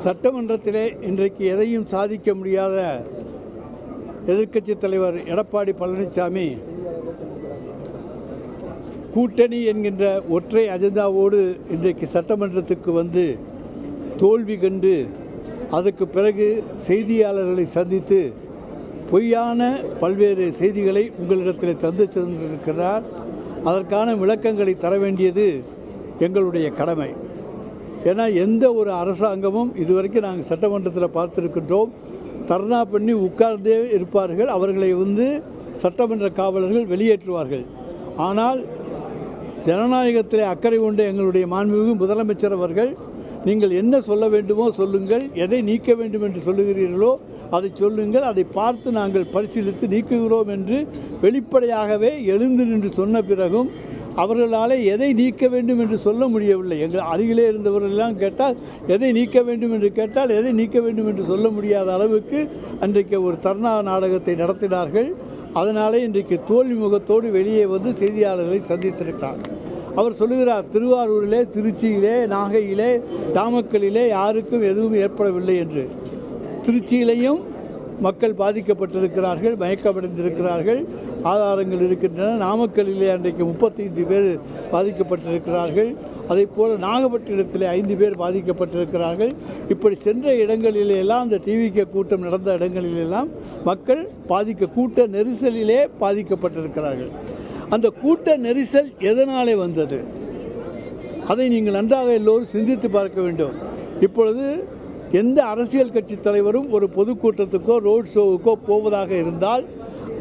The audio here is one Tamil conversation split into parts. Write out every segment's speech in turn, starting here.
சட்டமன்றத்திலே இன்றைக்கு எதையும் சாதிக்க முடியாத எதிர்க்கட்சித் தலைவர் எடப்பாடி பழனிசாமி கூட்டணி என்கின்ற ஒற்றை அஜெண்டாவோடு இன்றைக்கு சட்டமன்றத்துக்கு வந்து தோல்வி கண்டு அதுக்கு பிறகு செய்தியாளர்களை சந்தித்து பொய்யான பல்வேறு செய்திகளை உங்களிடத்தில் தந்து சென்றிருக்கிறார். அதற்கான விளக்கங்களை தர வேண்டியது எங்களுடைய கடமை. ஏன்னா எந்த ஒரு அரசாங்கமும் இதுவரைக்கும் நாங்கள் சட்டமன்றத்தில் பார்த்துருக்கின்றோம், தர்ணா பண்ணி உட்கார்ந்தே இருப்பார்கள், அவர்களை சட்டமன்ற காவலர்கள் வெளியேற்றுவார்கள். ஆனால் ஜனநாயகத்தில் அக்கறை கொண்ட எங்களுடைய மாண்புமிகு முதலமைச்சர் அவர்கள், நீங்கள் என்ன சொல்ல வேண்டுமோ சொல்லுங்கள், எதை நீக்க வேண்டும் என்று சொல்லுகிறீர்களோ அதை சொல்லுங்கள், அதை பார்த்து நாங்கள் பரிசீலித்து நீக்குகிறோம் என்று வெளிப்படையாகவே எழுந்து நின்று சொன்ன பிறகும் அவர்களால் எதை நீக்க வேண்டும் என்று சொல்ல முடியவில்லை. எங்கள் அருகிலே இருந்தவர்களெல்லாம் கேட்டால் எதை நீக்க வேண்டும் என்று கேட்டால் எதை நீக்க வேண்டும் என்று சொல்ல முடியாத அளவுக்கு அன்றைக்கு ஒரு தர்ணா நாடகத்தை நடத்தினார்கள். அதனாலே இன்றைக்கு தோல்வி முகத்தோடு வெளியே செய்தியாளர்களை சந்தித்திருக்கிறார். அவர் சொல்லுகிறார், திருவாரூரிலே, திருச்சியிலே, நாகையிலே, நாமக்கல்லிலே யாருக்கும் எதுவும் ஏற்படவில்லை என்று. திருச்சியிலையும் மக்கள் பாதிக்கப்பட்டிருக்கிறார்கள், மயக்கமடைந்திருக்கிறார்கள், ஆதாரங்கள் இருக்கின்றன. நாமக்கல்லிலே அன்றைக்கு 35 பேர் பாதிக்கப்பட்டிருக்கிறார்கள். அதே போல் நாகப்பட்டினத்திலே 5 பேர் பாதிக்கப்பட்டிருக்கிறார்கள். இப்படி சென்ற இடங்களிலெல்லாம் அந்த டிவிக்கு கூட்டம் நடந்த இடங்களிலெல்லாம் மக்கள் கூட்ட நெரிசலிலே பாதிக்கப்பட்டிருக்கிறார்கள். அந்த கூட்ட நெரிசல் எதனாலே வந்தது? அதை நீங்கள் நன்றாக எல்லோரும் சிந்தித்து பார்க்க வேண்டும். இப்பொழுது எந்த அரசியல் கட்சி தலைவரும் ஒரு பொதுக்கூட்டத்துக்கோ ரோட் ஷோவுக்கோ போவதாக இருந்தால்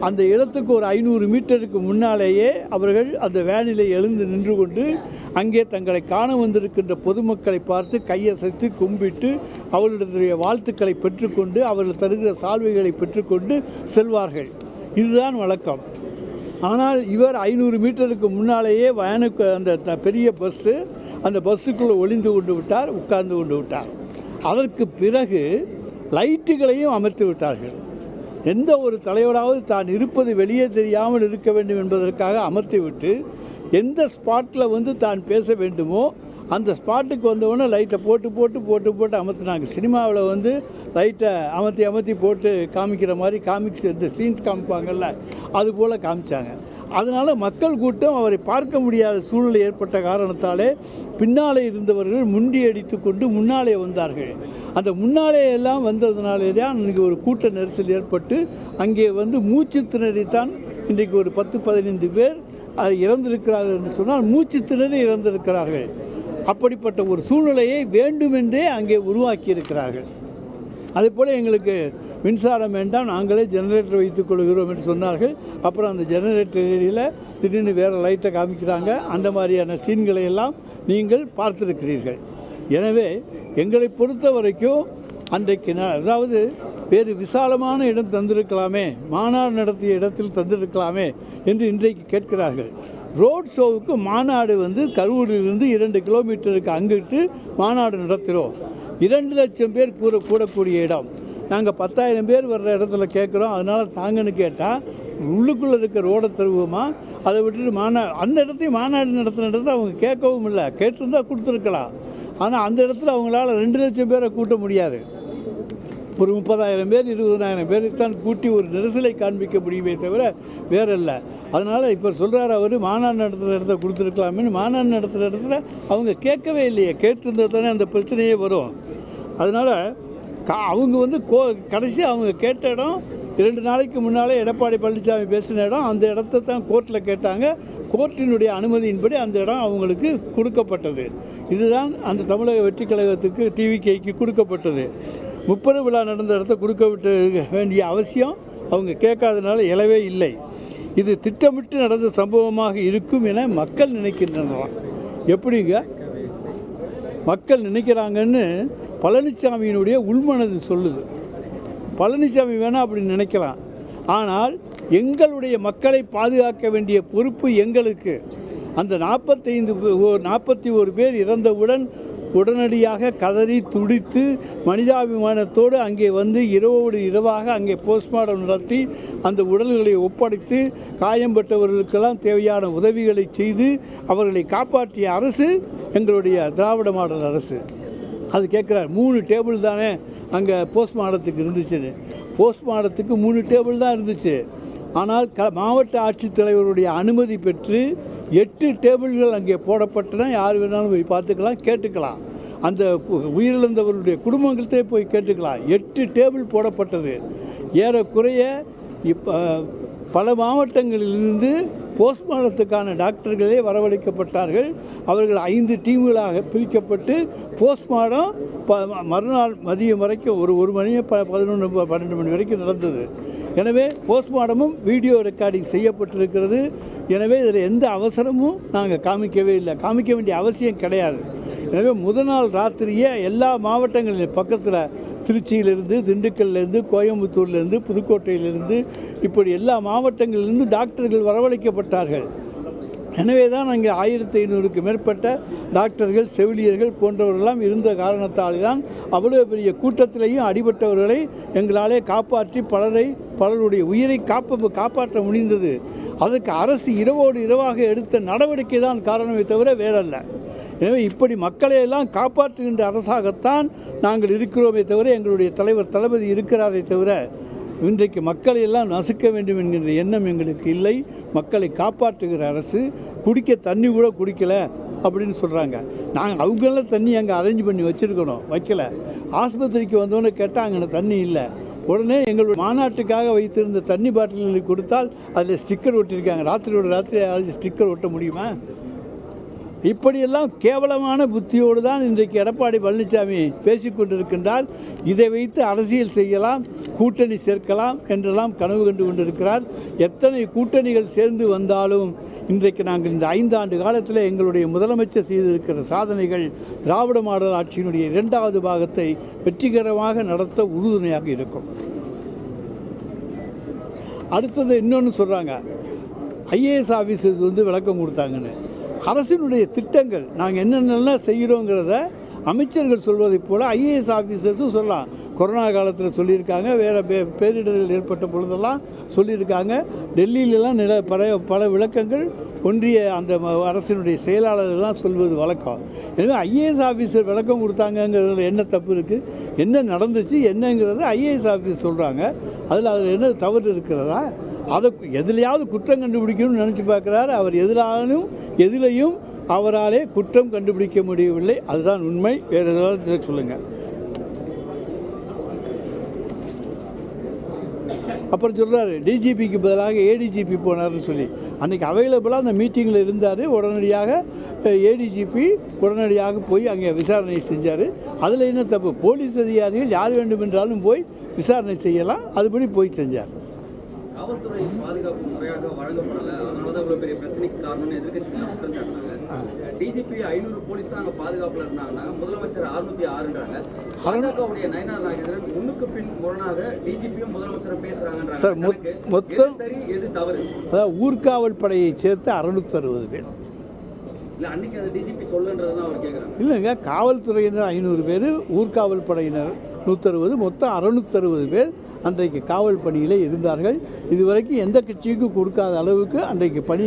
அந்த இடத்துக்கு ஒரு 500 மீட்டருக்கு முன்னாலேயே அவர்கள் அந்த வேனிலே எழுந்து நின்று கொண்டு அங்கே தங்களை காண வந்திருக்கின்ற பொதுமக்களை பார்த்து கையசைத்து கும்பிட்டு அவர்களுடைய வாழ்த்துக்களை பெற்றுக்கொண்டு அவர்கள் தருகிற சால்வைகளை பெற்றுக்கொண்டு செல்வார்கள். இதுதான் வழக்கம். ஆனால் இவர் 500 மீட்டருக்கு முன்னாலேயே வேனுக்கு அந்த பெரிய பஸ்ஸு, அந்த பஸ்ஸுக்குள்ளே ஒளிந்து கொண்டு விட்டார், உட்கார்ந்து கொண்டு விட்டார். அதற்கு பிறகு லைட்டுகளையும் அமர்த்தி விட்டார்கள். எந்த ஒரு தலைவராவது தான் இருப்பது வெளியே தெரியாமல் இருக்க வேண்டும் என்பதற்காக அமர்த்திவிட்டு எந்த ஸ்பாட்டில் தான் பேச வேண்டுமோ அந்த ஸ்பாட்டுக்கு வந்தவுடனே லைட்டை போட்டு போட்டு போட்டு போட்டு அமர்த்தினாங்க. சினிமாவில் லைட்டை அமர்த்தி அமர்த்தி போட்டு காமிக்கிற மாதிரி இந்த சீன்ஸ் காமிப்பாங்கள்ல, அதுபோல் காமிச்சாங்க. அதனால் மக்கள் கூட்டம் அவரை பார்க்க முடியாத சூழ்நிலை ஏற்பட்ட காரணத்தாலே பின்னாலே இருந்தவர்கள் முண்டி அடித்து கொண்டு முன்னாலே வந்தார்கள். அந்த முன்னாலே எல்லாம் வந்ததுனாலே தான் இன்றைக்கி ஒரு கூட்ட நெரிசல் ஏற்பட்டு அங்கே மூச்சு திணறித்தான் இன்றைக்கு ஒரு 10-15 பேர் இறந்திருக்கிறார்கள் என்று சொன்னால் மூச்சு திணறி இறந்திருக்கிறார்கள். அப்படிப்பட்ட ஒரு சூழ்நிலையை வேண்டுமென்றே அங்கே உருவாக்கி இருக்கிறார்கள். அதே போல் எங்களுக்கு மின்சாரம் வேண்டாம், நாங்களே ஜெனரேட்டர் வைத்துக் கொள்கிறோம் என்று சொன்னார்கள். அப்புறம் அந்த ஜெனரேட்டரில் திடீர்னு வேறு லைட்டை காமிக்கிறாங்க. அந்த மாதிரியான சீன்களை எல்லாம் நீங்கள் பார்த்துருக்கிறீர்கள். எனவே எங்களை பொறுத்த வரைக்கும் அன்றைக்கு அதாவது வேறு விசாலமான இடம் தந்திருக்கலாமே, மாநாடு நடத்திய இடத்தில் தந்திருக்கலாமே என்று இன்றைக்கு கேட்கிறார்கள். ரோட் ஷோவுக்கு மாநாடு கரூரிலிருந்து 2 கிலோமீட்டருக்கு அங்கிட்டு மாநாடு நடத்துகிறோம். 2 லட்சம் பேர் கூடக்கூடிய இடம். நாங்கள் 10,000 பேர் வர்ற இடத்துல கேட்குறோம். அதனால் தாங்கன்னு கேட்டால் உள்ளுக்குள்ளே இருக்க ரோடை தருவோமா, அதை விட்டுட்டு அந்த இடத்தையும் மாநாடு நடத்தின இடத்துல அவங்க கேட்கவும் இல்லை. கேட்டிருந்தால் கொடுத்துருக்கலாம். ஆனால் அந்த இடத்துல அவங்களால 2 லட்சம் பேரை கூட்ட முடியாது. ஒரு 30,000 பேர் 20,000 பேருக்கு தான் கூட்டி ஒரு நெரிசலை காண்பிக்க முடியுமே தவிர வேற இல்லை. அதனால் இப்போ சொல்கிறார் அவர், மாநாடு நடத்துகிற இடத்த கொடுத்துருக்கலாமே. மாநாடு நடத்துகிற இடத்துல அவங்க கேட்கவே இல்லையே. கேட்டிருந்தால் தானே அந்த பிரச்சனையே வரும். அதனால் அவங்க கடைசி அவங்க கேட்ட இடம் 2 நாளைக்கு முன்னாலே எடப்பாடி பழனிசாமி பேசின இடம். அந்த இடத்த தான் கோர்ட்டில் கேட்டாங்க. கோர்ட்டினுடைய அனுமதியின்படி அந்த இடம் அவங்களுக்கு கொடுக்கப்பட்டது. இதுதான் அந்த தமிழக வெற்றி கழகத்துக்கு டிவிகேக்கு கொடுக்கப்பட்டது. 30 விழா நடந்த இடத்த கொடுக்க வேண்டிய அவசியம் அவங்க கேட்காதனால எழவே இல்லை. இது திட்டமிட்டு நடந்த சம்பவமாக இருக்கும் என மக்கள் நினைக்கின்றனர். எப்படிங்க மக்கள் நினைக்கிறாங்கன்னு பழனிசாமியினுடைய உள்மனது சொல்லுது. பழனிசாமி வேணால் அப்படி நினைக்கலாம். ஆனால் எங்களுடைய மக்களை பாதுகாக்க வேண்டிய பொறுப்பு எங்களுக்கு. அந்த 41 பேர் இறந்தவுடன் உடனடியாக கதறி துடித்து மனிதாபிமானத்தோடு அங்கே இரவோடு இரவாக அங்கே போஸ்ட்மார்ட்டம் நடத்தி அந்த உடல்களை ஒப்படைத்து காயம்பட்டவர்களுக்கெல்லாம் தேவையான உதவிகளை செய்து அவர்களை காப்பாற்றிய அரசு எங்களுடைய திராவிட மாடல் அரசு. அது கேட்குறாரு, 3 டேபிள் தானே அங்கே போஸ்ட்மார்ட்டத்துக்கு இருந்துச்சுன்னு. போஸ்ட்மார்ட்டத்துக்கு 3 டேபிள் தான் இருந்துச்சு. ஆனால் மாவட்ட ஆட்சித்தலைவருடைய அனுமதி பெற்று 8 டேபிள்கள் அங்கே போடப்பட்டன. யார் வேணாலும் போய் பார்த்துக்கலாம், கேட்டுக்கலாம். அந்த உயிரிழந்தவருடைய குடும்பங்கள்கிட்டே போய் கேட்டுக்கலாம். 8 டேபிள் போடப்பட்டது. ஏறக்குறைய இப்போ பல மாவட்டங்களிலிருந்து போஸ்ட்மார்ட்டத்துக்கான டாக்டர்களே வரவழைக்கப்பட்டார்கள். அவர்கள் 5 டீம்களாக பிரிக்கப்பட்டு போஸ்ட்மார்ட்டம் மறுநாள் மதியம் வரைக்கும் ஒரு மணி 11 12 மணி வரைக்கும் நடந்தது. எனவே போஸ்ட்மார்ட்டமும் வீடியோ ரெக்கார்டிங் செய்யப்பட்டிருக்கிறது. எனவே இதில் எந்த அவசரமும் நாங்கள் காமிக்கவே இல்லை, காமிக்க வேண்டிய அவசியம் கிடையாது. எனவே முதல் நாள் ராத்திரியே எல்லா மாவட்டங்களிலும் பக்கத்தில் திருச்சியிலிருந்து, திண்டுக்கல்லேருந்து, கோயம்புத்தூர்லேருந்து, புதுக்கோட்டையிலிருந்து இப்படி எல்லா மாவட்டங்களிலிருந்து டாக்டர்கள் வரவழைக்கப்பட்டார்கள். எனவே தான் அங்கே 1500க்கு மேற்பட்ட டாக்டர்கள், செவிலியர்கள் போன்றவர்களெல்லாம் இருந்த காரணத்தால் தான் அவ்வளோ பெரிய கூட்டத்திலேயும் அடிபட்டவர்களை எங்களாலே காப்பாற்றி பலருடைய உயிரை காப்பாற்ற முடிந்தது. அதற்கு அரசு இரவோடு இரவாக எடுத்த நடவடிக்கை தான் காரணமே தவிர வேறல்ல. எனவே இப்படி மக்களையெல்லாம் காப்பாற்றுகின்ற அரசாகத்தான் நாங்கள் இருக்கிறோமே தவிர, எங்களுடைய தலைவர் தளபதி இருக்கிறாரே தவிர, இன்றைக்கு மக்களை எல்லாம் நசுக்க வேண்டும் என்கின்ற எண்ணம் எங்களுக்கு இல்லை. மக்களை காப்பாற்றுகிற அரசு. குடிக்க தண்ணி கூட குடிக்கலை அப்படின்னு சொல்கிறாங்க. நாங்கள் அவங்களெல்லாம் தண்ணி அங்கே அரேஞ்ச் பண்ணி வச்சுருக்கணும், வைக்கலை. ஆஸ்பத்திரிக்கு வந்தோன்னே கேட்டால் அங்கே தண்ணி இல்லை. உடனே எங்களுடைய மாநாட்டுக்காக வைத்திருந்த தண்ணி பாட்டில்களுக்கு கொடுத்தால் அதில் ஸ்டிக்கர் ஒட்டியிருக்காங்க. ராத்திரி ஸ்டிக்கர் ஒட்ட முடியுமா? இப்படியெல்லாம் கேவலமான புத்தியோடு தான் இன்றைக்கு எடப்பாடி பழனிசாமி பேசிக்கொண்டிருக்கின்றார். இதை வைத்து அரசியல் செய்யலாம், கூட்டணி சேர்க்கலாம் என்றெல்லாம் கனவு கண்டு கொண்டிருக்கிறார். எத்தனை கூட்டணிகள் சேர்ந்து வந்தாலும் இன்றைக்கு நாங்கள் இந்த 5 ஆண்டு காலத்தில் எங்களுடைய முதலமைச்சர் செய்திருக்கிற சாதனைகள் திராவிட மாடல் ஆட்சியினுடைய 2வது பாகத்தை வெற்றிகரமாக நடத்த உறுதுணையாக இருக்கும். அடுத்தது இன்னொன்று சொல்கிறாங்க, ஐஏஎஸ் ஆஃபீஸர்ஸ் விளக்கம் கொடுத்தாங்கன்னு. அரசினுடைய திட்டங்கள் நாங்கள் என்னென்னலாம் செய்கிறோங்கிறத அமைச்சர்கள் சொல்வதைப் போல் ஐஏஎஸ் ஆஃபீஸர்ஸும் சொல்லலாம். கொரோனா காலத்தில் சொல்லியிருக்காங்க, வேறு பேரிடர்கள் ஏற்பட்ட பொழுதெல்லாம் சொல்லியிருக்காங்க. டெல்லியிலலாம் பல விளக்கங்கள் ஒன்றிய அந்த அரசினுடைய செயலாளர்கள்லாம் சொல்வது வழக்கம். எனவே ஐஏஎஸ் ஆஃபீஸர் விளக்கம் கொடுத்தாங்கங்கிறதுல என்ன தப்பு இருக்குது? என்ன நடந்துச்சு என்னங்கிறத ஐஏஎஸ் ஆஃபீஸ் சொல்கிறாங்க. அதில் என்ன தவறு இருக்கிறதா? அதை எதுலையாவது குற்றம் கண்டுபிடிக்கணும்னு நினச்சி பார்க்குறாரு அவர். எதிலையும் அவராலே குற்றம் கண்டுபிடிக்க முடியவில்லை. அதுதான் உண்மை. வேறு ஏதாவது சொல்லுங்கள். அப்புறம் சொல்கிறாரு டிஜிபிக்கு பதிலாக ஏடிஜிபி போனார்னு சொல்லி. அன்றைக்கி அவைலபிளாக அந்த மீட்டிங்கில் இருந்தார். உடனடியாக ஏடிஜிபி உடனடியாக போய் அங்கே விசாரணை செஞ்சார். அதில் என்ன தப்பு? போலீஸ் அதிகாரிகள் யார் வேண்டுமென்றாலும் போய் விசாரணை செய்யலாம். அதுபடி போய் செஞ்சார். காவல்துறை பாதுகாப்பு முறையாக வழங்கப்படலை, அதனால தான் இவ்வளோ பெரிய பிரச்சனைக்கு காரணம்னு எதிர்க்கட்சிகள் குற்றம் சாட்டினாங்க. டிஜிபி 500 போலீஸ் தான் அங்கே பாதுகாப்பில் இருந்தாங்கன்னா முதலமைச்சர் 606ன்றாங்க. பாஜகவுடைய நயனார் நாகேந்திரன் முன்னுக்கு பின் முரணாக டிஜிபியும் முதலமைச்சரும் பேசுகிறாங்கன்றாங்க. சார், மொத்தம் சரி எது தவறு? அதாவது ஊர்காவல் படையை சேர்த்து 660 பேர். இல்லை, அன்னைக்கு அது டிஜிபி சொல்லுன்றது தான் அவர் கேட்குறாங்க. இல்லைங்க, காவல்துறையினர் 500 பேர், ஊர்காவல் படையினர் 160, மொத்தம் 660 பேர் அன்றைக்கு காவல் பணியிலே இருந்தார்கள். இதுவரைக்கும் எந்த கட்சிக்கும் கொடுக்காத அளவுக்கு அன்றைக்கு பணி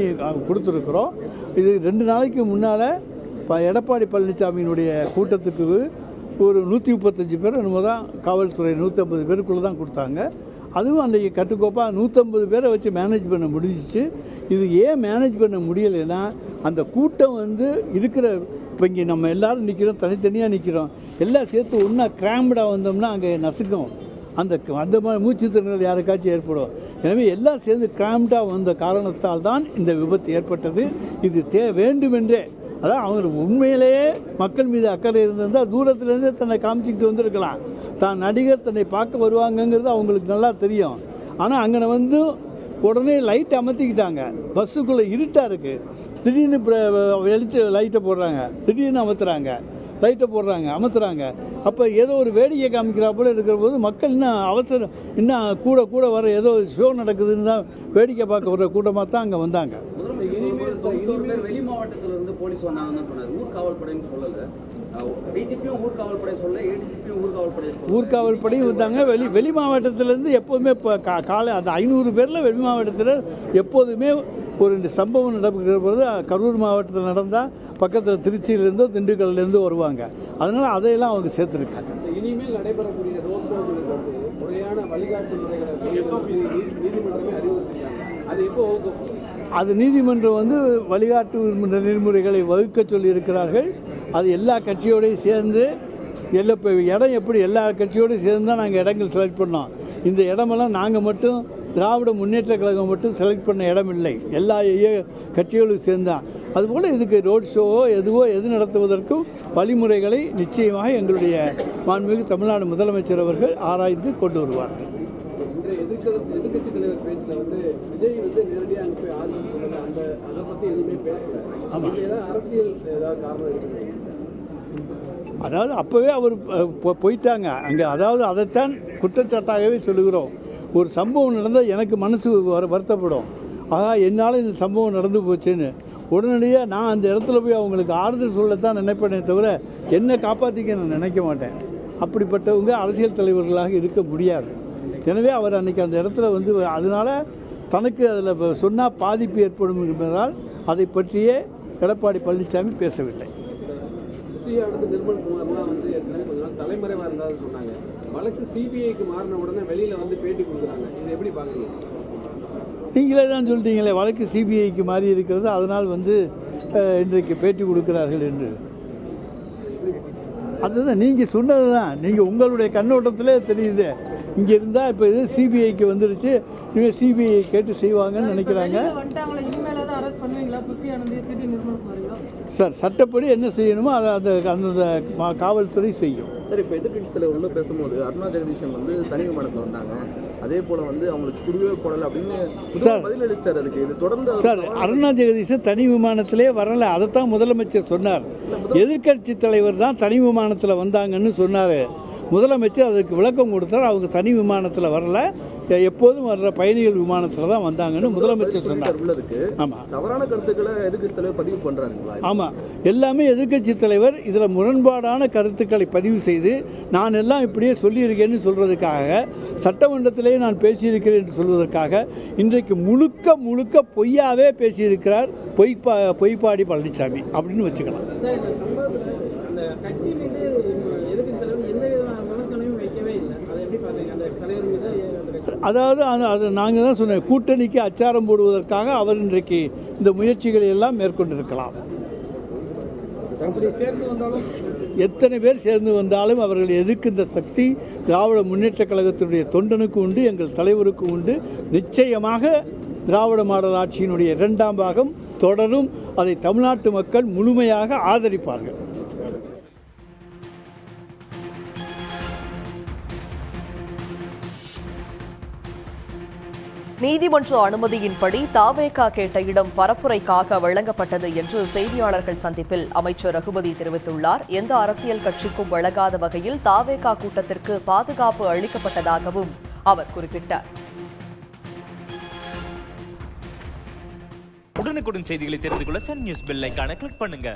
கொடுத்துருக்குறோம். இது 2 நாளைக்கு முன்னால் எடப்பாடி பழனிசாமியினுடைய கூட்டத்துக்கு ஒரு 135 பேர் என்னமோ தான் காவல்துறை 150 பேருக்குள்ளே தான் கொடுத்தாங்க. அதுவும் அன்றைக்கி கட்டுக்கோப்பாக 150 பேரை வச்சு மேனேஜ் பண்ண முடிஞ்சிச்சு. இது ஏன் மேனேஜ் பண்ண முடியலைன்னா, அந்த கூட்டம் இருக்கிற இப்போ இங்கே நம்ம எல்லோரும் நிற்கிறோம், தனித்தனியாக நிற்கிறோம், எல்லாம் சேர்த்து ஒன்றா கிராம்டாக வந்தோம்னா அங்கே நசுக்கும். அந்த மாதிரி மூச்சு திணறல் யாருக்காச்சும் ஏற்படும். எனவே எல்லாம் சேர்ந்து கிராம்டாக வந்த காரணத்தால் தான் இந்த விபத்து ஏற்பட்டது. இது வேண்டுமென்றே, அதான் அவங்க உண்மையிலேயே மக்கள் மீது அக்கறை இருந்திருந்தால் தூரத்துலேருந்தே தன்னை காமிச்சிக்கிட்டு வந்திருக்கலாம். தான் நடிகர் தன்னை பார்க்க வருவாங்கங்கிறது அவங்களுக்கு நல்லா தெரியும். ஆனால் அங்கே உடனே லைட்டை அமர்த்திக்கிட்டாங்க. பஸ்ஸுக்குள்ளே இருட்டாக இருக்குது, திடீர்னு லைட்டை போடுறாங்க, திடீர்னு லைட்டை போடுறாங்க, அமர்த்துறாங்க. அப்போ ஏதோ ஒரு வேடிக்கை காமிக்கிறா போல இருக்கிற போது மக்கள் இன்னும் கூட வர ஏதோ ஷோ நடக்குதுன்னு தான் வேடிக்கை பார்க்க வர கூட்டமாக தான் அங்கே வந்தாங்க. வெளி மாவட்டத்திலிருந்து போலீஸ் வந்தாங்கன்னு சொன்னார். ஊர்காவல் படைன்னு சொல்லலை. டிஜிபியும் ஊர்காவல் படை சொல்ல, ஏடிஜிபியும் ஊர்காவல் படையும் வந்தாங்க. வெளி மாவட்டத்திலேருந்து எப்போதுமே இப்போ காலை அந்த 500 பேரில் வெளி மாவட்டத்தில் எப்போதுமே ஒரு சம்பவம் நடக்கிற பொழுது கரூர் மாவட்டத்தில் நடந்தால் பக்கத்தில் திருச்சியிலேருந்தோ திண்டுக்கல்லேருந்தோ வருவாங்க. அதனால் அதையெல்லாம் அவங்க சேர்த்துருக்காங்க. இனிமேல் நடைபெறக்கூடிய ரோட் ஷோக்களுக்கு வந்து முறையான வழிகாட்டு முறைகளை நீதிமன்றமே அறிவுறுத்திருக்காங்க. அது எப்போ வகுக்கும்? அது நீதிமன்றம் வந்து வழிகாட்டு நெறிமுறைகளை வகுக்க சொல்லியிருக்கிறார்கள். அது எல்லா கட்சியோடையும் சேர்ந்து இப்போ இடம் எப்படி எல்லா கட்சியோடையும் சேர்ந்து தான் நாங்கள் இடங்கள் செலக்ட் பண்ணோம். இந்த இடமெல்லாம் நாங்கள் மட்டும் திராவிட முன்னேற்ற கழகம் மட்டும் செலக்ட் பண்ண இடம் இல்லை, எல்லா கட்சிகளும் சேர்ந்தான். அதுபோல் இதுக்கு ரோட் ஷோவோ எது நடத்துவதற்கும் வழிமுறைகளை நிச்சயமாக எங்களுடைய மாண்புமிகு தமிழ்நாடு முதலமைச்சர் அவர்கள் ஆராய்ந்து கொண்டு வருவார்கள். எதிர்கட்சி தலைவர் பேச்சில் வந்து விஜய் வந்து நேரடியாக அங்கே போய் ஆறுதல் சொன்னது அதை பற்றி எதுவுமே பேசல. ஆமாம், ஏதாவது அரசியல் ஏதாவது காரணம் இருக்குது? அதாவது அப்போவே அவர் போயிட்டாங்க அங்கே. அதாவது அதைத்தான் குற்றச்சாட்டாகவே சொல்லுகிறோம். ஒரு சம்பவம் நடந்தால் எனக்கு மனசு வருத்தப்படும். ஆகா, என்னால் இந்த சம்பவம் நடந்து போச்சுன்னு உடனடியாக நான் அந்த இடத்துல போய் அவங்களுக்கு ஆறுதல் சொல்லத்தான் நினைப்பேனே தவிர என்னை காப்பாற்றிக்க நான் நினைக்க மாட்டேன். அப்படிப்பட்டவங்க அரசியல் தலைவர்களாக இருக்க முடியாது. எனவே அவர் அன்றைக்கி அந்த இடத்துல வந்து அதனால் தனக்கு அதில் சொன்னால் பாதிப்பு ஏற்படும் என்பதால் அதை பற்றியே எடப்பாடி பழனிசாமி பேசவில்லை. அடுத்து நிர்மல்குமார்லாம் வந்து கொஞ்ச நாள் தலைமறைவாக இருந்தாலும் சொன்னாங்க. வழக்கு சிபிஐக்கு மாறின உடனே வெளியில் வந்து பேட்டி கொடுக்குறாங்க. இதை எப்படி பார்க்குறீங்க? நீங்களே தான் சொல்லிட்டீங்களே வழக்கு சிபிஐக்கு மாறி இருக்கிறது, அதனால் வந்து இன்றைக்கு பேட்டி கொடுக்கிறார்கள் என்று. அதுதான் நீங்கள் சொன்னது தான், நீங்கள் உங்களுடைய கண்ணோட்டத்திலே தெரியுது. இங்கே இருந்தால் இப்போ இது சிபிஐக்கு வந்துருச்சு, இனிமேல் சிபிஐ கேட்டு செய்வாங்கன்னு நினைக்கிறாங்க. சார், சட்டப்படி என்ன செய்யணுமோ அதை அந்த காவல்துறை செய்யும். சார், இப்போ எதிர்கட்சி தலைவர் உள்ள பேசும்போது அருணா ஜெகதீஷன் வந்து தனி விமானத்தில் வந்தாங்க, அதே போல் வந்து அவங்களுக்கு குடிவே போடலை அப்படின்னு சார் பதிலளிச்சார். அதுக்கு இது தொடர்ந்து சார், அருணா ஜெகதீஷன் தனி விமானத்திலே வரலை, அதைத்தான் முதலமைச்சர் சொன்னார். எதிர்கட்சி தலைவர் தான் தனி விமானத்தில் வந்தாங்கன்னு சொன்னார். முதலமைச்சர் அதுக்கு விளக்கம் கொடுத்தார். அவங்க தனி விமானத்தில் வரல, எப்போதும் வர்ற பயணிகள் விமானத்தில் தான் வந்தாங்கன்னு முதலமைச்சர் சொன்னார். ஆமாம், தவறான கருத்துக்களை எதிர்கட்சி தலைவர் பதிவு பண்ணுறாருங்களா? ஆமாம், எல்லாமே எதிர்கட்சி தலைவர் இதில் முரண்பாடான கருத்துக்களை பதிவு செய்து நான் எல்லாம் இப்படியே சொல்லியிருக்கேன்னு சொல்கிறதுக்காக, சட்டமன்றத்திலேயே நான் பேசியிருக்கிறேன் என்று சொல்வதற்காக இன்றைக்கு முழுக்க பொய்யாவே பேசியிருக்கிறார். பொய்ப்பாடி பழனிசாமி அப்படின்னு வச்சுக்கலாம். அதாவது அது நாங்கள் தான் சொன்னோம், கூட்டணிக்கு அச்சாரம் போடுவதற்காக அவர் இன்றைக்கு இந்த முயற்சிகளை எல்லாம் மேற்கொண்டிருக்கலாம். எத்தனை பேர் சேர்ந்து வந்தாலும் அவர்கள் எதிர்க்கின்ற சக்தி திராவிட முன்னேற்ற கழகத்தினுடைய தொண்டனுக்கு உண்டு, எங்கள் தலைவருக்கு உண்டு. நிச்சயமாக திராவிட மாடல் ஆட்சியினுடைய 2ஆம் பாகம் தொடரும். அதை தமிழ்நாட்டு மக்கள் முழுமையாக ஆதரிப்பார்கள். நீதிமன்ற அனுமதியின்படி தாவேகா கேட்ட இடம் பரப்புரைக்காக வழங்கப்பட்டது என்று செய்தியாளர்கள் சந்திப்பில் அமைச்சர் ரகுபதி தெரிவித்துள்ளார். எந்த அரசியல் கட்சிக்கும் வழங்காத வகையில் தாவேகா கூட்டத்திற்கு பாதுகாப்பு அளிக்கப்பட்டதாகவும் அவர் குறிப்பிட்டார். உடனுக்குடன் செய்திகளை தெரிந்து கொள்ள சன் நியூஸ் பெல் ஐகானை கிளிக் பண்ணுங்க.